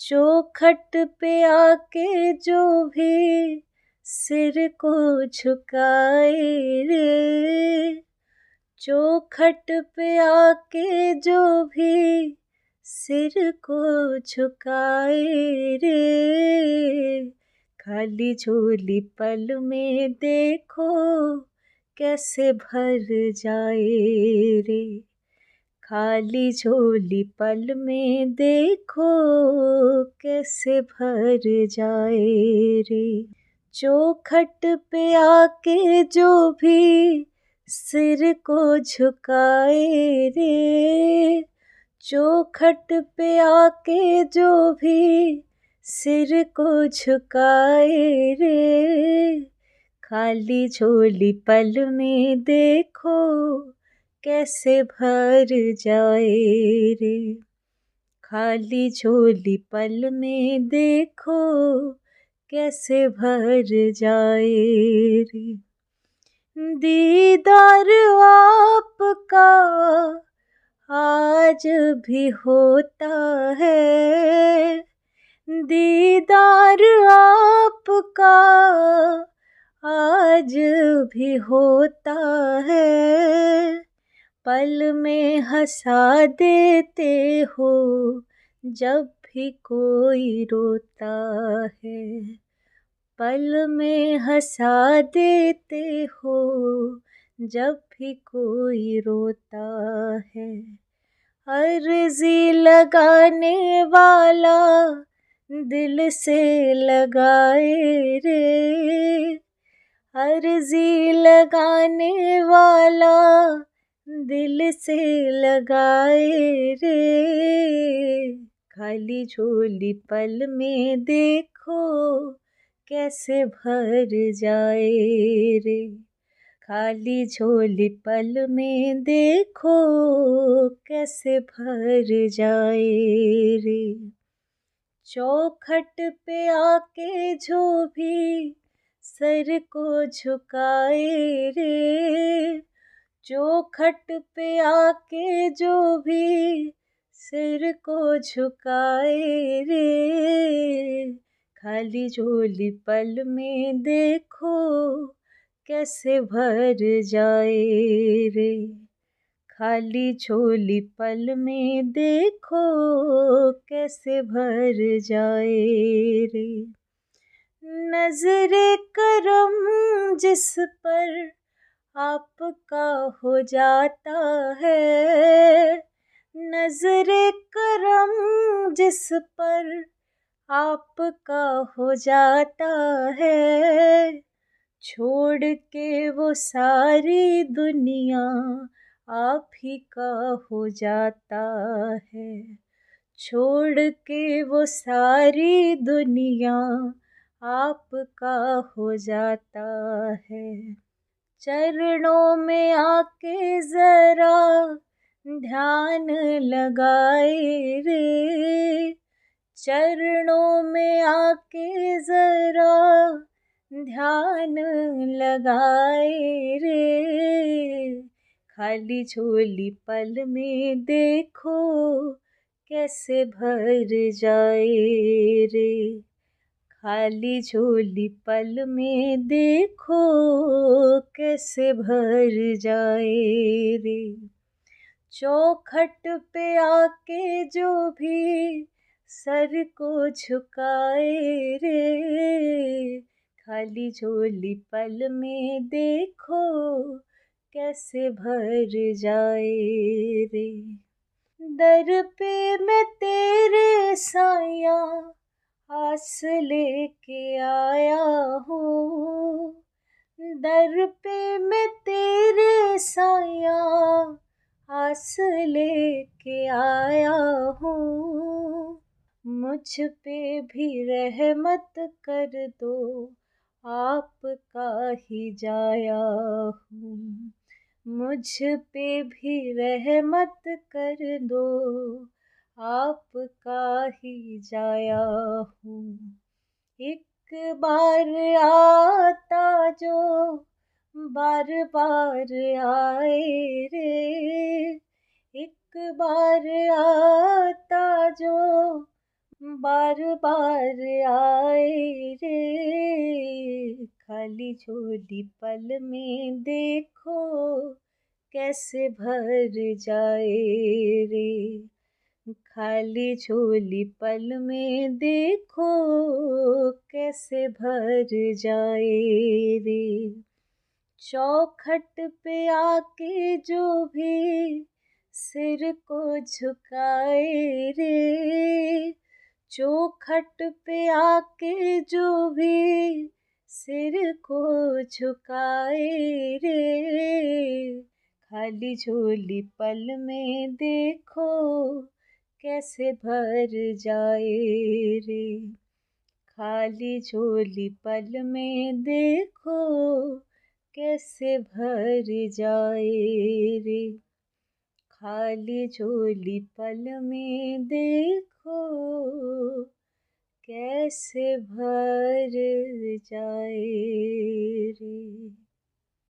चौखट पे आके जो भी सिर को झुकाए रे, चौखट पे आके जो भी सिर को झुकाए रे, खाली झोली पल में देखो कैसे भर जाए रे, खाली झोली पल में देखो कैसे भर जाए रे। चौखट पे आके जो भी सिर को झुकाए रे, चौखट पे आके जो भी सिर को झुकाए रे, खाली झोली पल में देखो कैसे भर जाए रे, खाली झोली पल में देखो कैसे भर जाए रे। दीदार आपका आज भी होता है, दीदार आपका आज भी होता है, पल में हंसा देते हो जब भी कोई रोता है, पल में हंसा देते हो जब भी कोई रोता है। अर्जी लगाने वाला दिल से लगाए रे, अर्जी लगाने वाला दिल से लगाए रे, खाली झोली पल में देखो कैसे भर जाए रे, खाली झोली पल में देखो कैसे भर जाए रे। चौखट पे आके जो भी सर को झुकाए रे, चौखट पे आके जो भी सिर को झुकाए रे, खाली झोली पल में देखो कैसे भर जाए रे, खाली झोली पल में देखो कैसे भर जाए रे। नज़रे करम जिस पर आपका हो जाता है, नज़रे करम जिस पर आपका हो जाता है, छोड़ के वो सारी दुनिया आप ही का हो जाता है, छोड़ के वो सारी दुनिया आपका हो जाता है। चरणों में आके जरा ध्यान लगाए रे, चरणों में आके जरा ध्यान लगाए रे, खाली झोली पल में देखो कैसे भर जाए रे, खाली झोली पल में देखो कैसे भर जाए रे। चौखट पे आके जो भी सर को झुकाए रे, खाली झोली पल में देखो कैसे भर जाए रे। दर पे मैं तेरे साया आस लेके आया हूँ, दर पे मैं तेरे साया आस लेके आया हूँ, मुझ पे भी रहमत कर दो आपका ही जाया हूँ, मुझ पे भी रहमत कर दो आपका ही जाया हूँ। एक बार आता जो बार बार आए रे, एक बार आता जो बार बार आए रे। खाली झोली पल में देखो कैसे भर जाए रे। खाली झोली पल में देखो कैसे भर जाए रे। चौखट पे आके जो भी सिर को झुकाए रे। चौखट पे आके जो भी सिर को झुकाए रे। खाली झोली पल में देखो कैसे भर जाए रे। खाली झोली पल में देखो कैसे भर जाए रे। खाली झोली पल में देखो कैसे भर